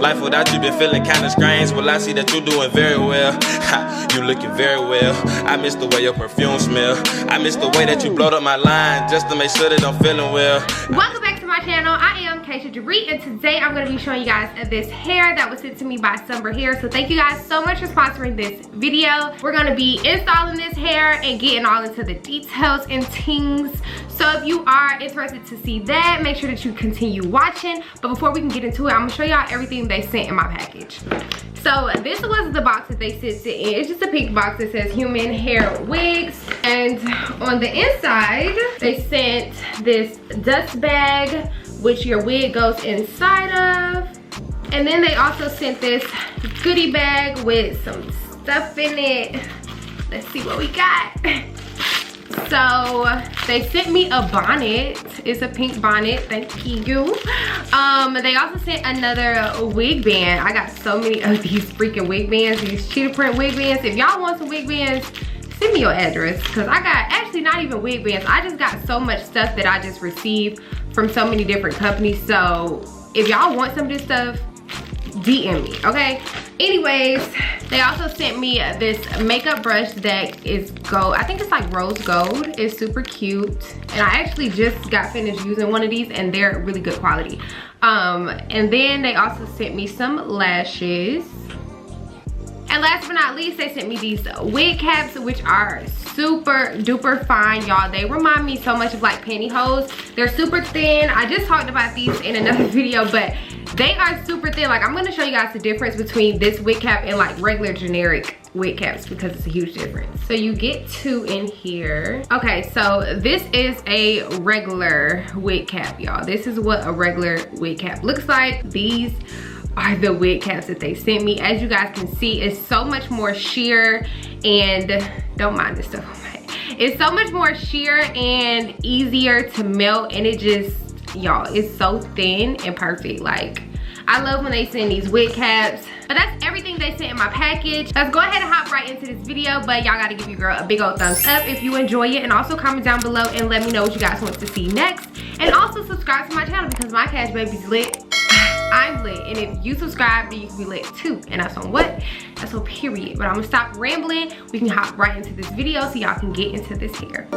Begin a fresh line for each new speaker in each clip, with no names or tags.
Life without you been feeling kinda strange. Well, I see that you're doing very well. You looking very well. I miss the way your perfume smell. I miss the way that you blowed up my line just to make sure that I'm feeling well.
Welcome back to my channel. I am kashiajabre, and today I'm going to be showing you guys this hair that was sent to me by Sunber hair. So thank you guys so much for sponsoring this video. We're going to be installing this hair and getting all into the details and things. So if you are interested to see that, make sure that you continue watching. But before we can get into it, I'm going to show y'all everything they sent in my package. So this was the box that they sent it in. It's just a pink box that says human hair wigs. And on the inside, they sent this dust bag, which your wig goes inside of. And then they also sent this goodie bag with some stuff in it. Let's see what we got. So they sent me a bonnet. It's a pink bonnet, thank you. They also sent another wig band. I got so many of these freaking wig bands, these cheetah print wig bands. If y'all want some wig bands, send me your address, because I got, actually not even wig bands, I just got so much stuff that I just received from so many different companies. So if y'all want some of this stuff, DM me, okay? Anyways, they also sent me this makeup brush that is gold. I think it's like rose gold. It's super cute. And I actually just got finished using one of these and they're really good quality. And then they also sent me some lashes. And last but not least, they sent me these wig caps, which are super duper fine, y'all. They remind me so much of like pantyhose. They're super thin. I just talked about these in another video, but they are super thin. Like, I'm gonna show you guys the difference between this wig cap and like regular generic wig caps, because it's a huge difference. So you get two in here. Okay, so this is a regular wig cap, y'all. This is what a regular wig cap looks like. These are the wig caps that they sent me. As you guys can see, it's so much more sheer, and don't mind this stuff on my head. It's so much more sheer and easier to melt, and it just, y'all, it's so thin and perfect. Like, I love when they send these wig caps. But that's everything they sent in my package. Let's go ahead and hop right into this video, but y'all gotta give your girl a big old thumbs up if you enjoy it, and also comment down below and let me know what you guys want to see next. And also subscribe to my channel, because my cash baby's lit. I'm lit, and if you subscribe, then you can be lit too. And that's on what? That's on period. But I'm gonna stop rambling. We can hop right into this video so y'all can get into this hair.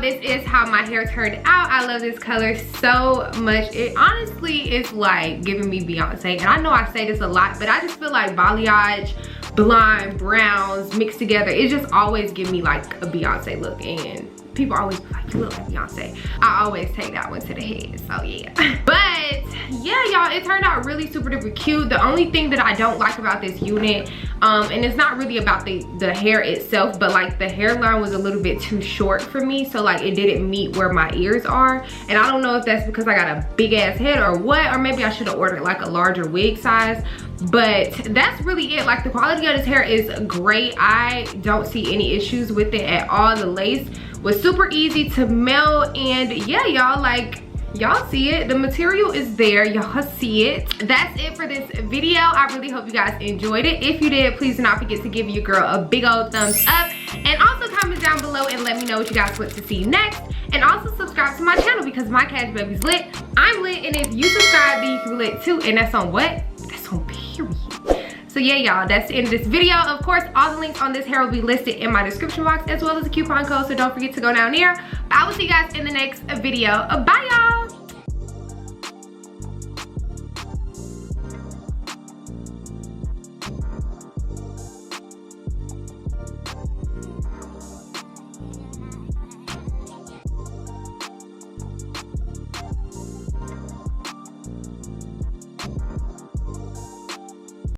This is how my hair turned out. I love this color so much. It honestly is like giving me Beyonce, and I know I say this a lot, but I just feel like balayage, blonde, browns mixed together, it just always give me like a Beyonce look, and people always be like, you look like Beyonce. I always take that one to the head, so yeah. But yeah, y'all, it turned out really super duper cute. The only thing that I don't like about this unit, and it's not really about the hair itself, but like the hairline was a little bit too short for me, so like it didn't meet where my ears are. And I don't know if that's because I got a big ass head or what, or maybe I should have ordered like a larger wig size. But that's really it. Like the quality of this hair is great. I don't see any issues with it at all. The lace was super easy to melt, and yeah, y'all, like y'all see it, the material is there, y'all see it. That's it for this video. I really hope you guys enjoyed it. If you did, please do not forget to give your girl a big old thumbs up, and also comment down below and let me know what you guys want to see next. And also subscribe to my channel because my cash baby's lit, I'm lit, and if you subscribe then you can be lit too, and that's on what? That's on period. So yeah, y'all, that's the end of this video. Of course, all the links on this hair will be listed in my description box, as well as a coupon code, so don't forget to go down there. But I will see you guys in the next video. Bye, y'all.